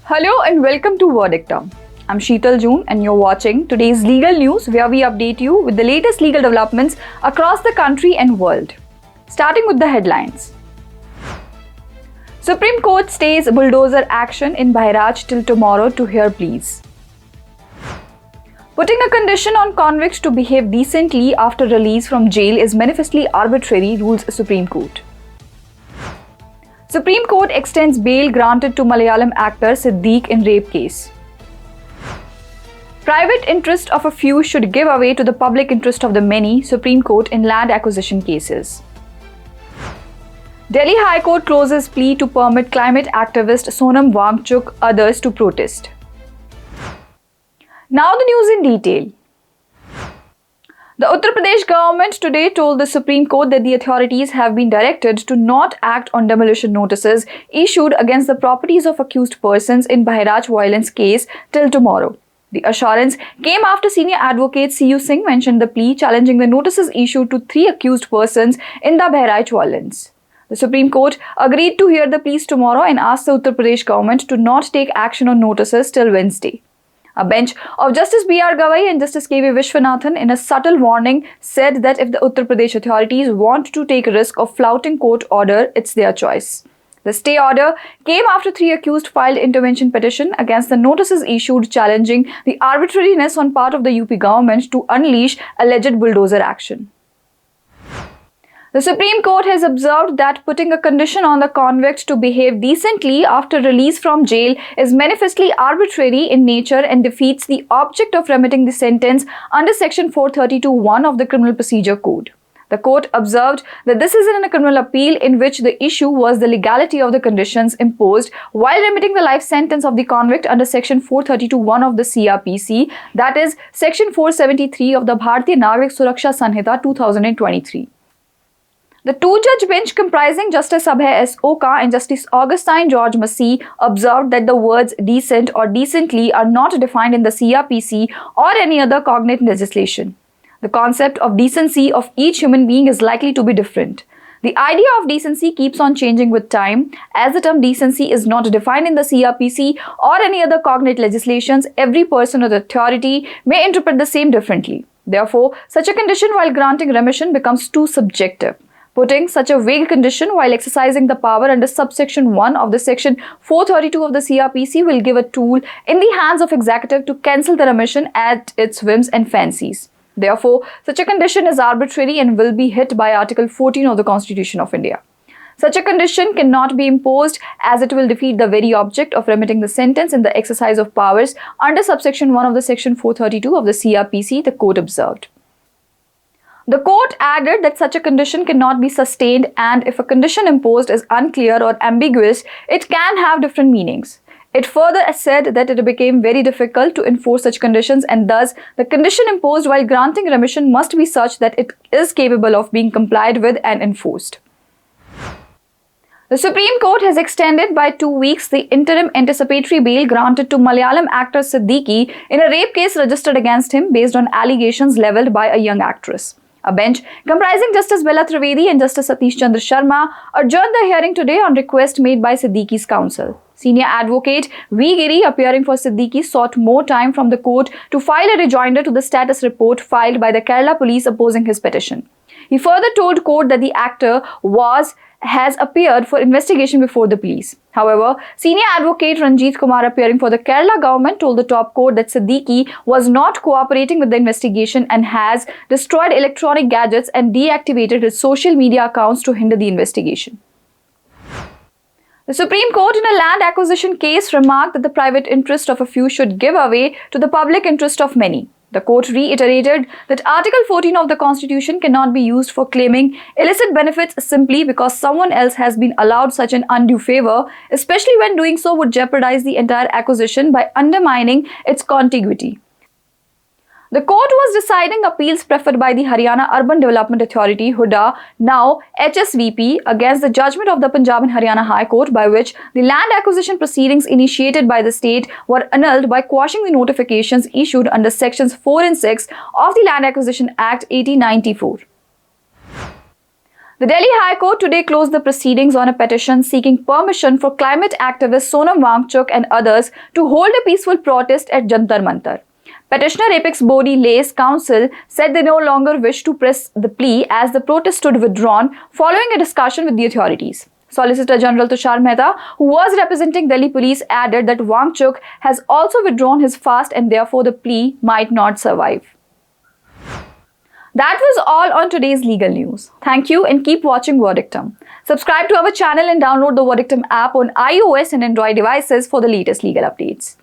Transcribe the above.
Hello and welcome to Verdictum. I'm Sheetal June and you're watching today's legal news where we update you with the latest legal developments across the country and world. Starting with the headlines. Supreme Court stays Bulldozer action in Bahraich till tomorrow to hear pleas. Putting a condition on convicts to behave decently after release from jail is manifestly arbitrary, rules Supreme Court. Supreme Court extends bail granted to Malayalam actor Siddique in rape case. Private interest of a few should give way to the public interest of the many, Supreme Court in land acquisition cases. Delhi High Court closes plea to permit climate activist Sonam Wangchuk others to protest. Now the news in detail. The Uttar Pradesh government today told the Supreme Court that the authorities have been directed to not act on demolition notices issued against the properties of accused persons in Bahraich violence case till tomorrow. The assurance came after senior advocate C.U. Singh mentioned the plea challenging the notices issued to 3 accused persons in the Bahraich violence. The Supreme Court agreed to hear the pleas tomorrow and asked the Uttar Pradesh government to not take action on notices till Wednesday. A bench of Justice B.R. Gavai and Justice K.V. Vishwanathan in a subtle warning said that if the Uttar Pradesh authorities want to take a risk of flouting court order, it's their choice. The stay order came after 3 accused filed intervention petition against the notices issued challenging the arbitrariness on part of the UP government to unleash alleged bulldozer action. The Supreme Court has observed that putting a condition on the convict to behave decently after release from jail is manifestly arbitrary in nature and defeats the object of remitting the sentence under Section 432(1) of the Criminal Procedure Code. The court observed that this is in a criminal appeal in which the issue was the legality of the conditions imposed while remitting the life sentence of the convict under Section 432(1) of the CRPC, that is, Section 473 of the Bharatiya Nagrik Suraksha Sanhita 2023. The 2-judge bench comprising Justice Abhay S. Oka and Justice Augustine George Massey observed that the words decent or decently are not defined in the CRPC or any other cognate legislation. The concept of decency of each human being is likely to be different. The idea of decency keeps on changing with time. As the term decency is not defined in the CRPC or any other cognate legislations, every person with authority may interpret the same differently. Therefore, such a condition while granting remission becomes too subjective. Putting such a vague condition while exercising the power under subsection 1 of the section 432 of the CRPC will give a tool in the hands of executive to cancel the remission at its whims and fancies. Therefore, such a condition is arbitrary and will be hit by Article 14 of the Constitution of India. Such a condition cannot be imposed as it will defeat the very object of remitting the sentence in the exercise of powers under subsection 1 of the section 432 of the CRPC, the court observed. The court added that such a condition cannot be sustained and if a condition imposed is unclear or ambiguous, it can have different meanings. It further said that it became very difficult to enforce such conditions and thus the condition imposed while granting remission must be such that it is capable of being complied with and enforced. The Supreme Court has extended by 2 weeks the interim anticipatory bail granted to Malayalam actor Siddique in a rape case registered against him based on allegations levelled by a young actress. A bench comprising Justice Bella Trivedi and Justice Satish Chandra Sharma adjourned the hearing today on request made by Siddique's counsel. Senior advocate V. Giri, appearing for Siddique, sought more time from the court to file a rejoinder to the status report filed by the Kerala police opposing his petition. He further told court that the actor has appeared for investigation before the police. However, senior advocate Ranjit Kumar, appearing for the Kerala government, told the top court that Siddique was not cooperating with the investigation and has destroyed electronic gadgets and deactivated his social media accounts to hinder the investigation. The Supreme Court in a land acquisition case remarked that the private interest of a few should give way to the public interest of many. The court reiterated that Article 14 of the Constitution cannot be used for claiming illicit benefits simply because someone else has been allowed such an undue favor, especially when doing so would jeopardize the entire acquisition by undermining its contiguity. The court was deciding appeals preferred by the Haryana Urban Development Authority (HUDA), now HSVP, against the judgment of the Punjab and Haryana High Court by which the land acquisition proceedings initiated by the state were annulled by quashing the notifications issued under Sections 4 and 6 of the Land Acquisition Act 1894. The Delhi High Court today closed the proceedings on a petition seeking permission for climate activist Sonam Wangchuk and others to hold a peaceful protest at Jantar Mantar. Petitioner apex body Lays Council said they no longer wish to press the plea as the protest stood withdrawn following a discussion with the authorities. Solicitor General Tushar Mehta, who was representing Delhi police, added that Wangchuk has also withdrawn his fast and therefore the plea might not survive. That was all on today's legal news. Thank you and keep watching Verdictum. Subscribe to our channel and download the Verdictum app on iOS and Android devices for the latest legal updates.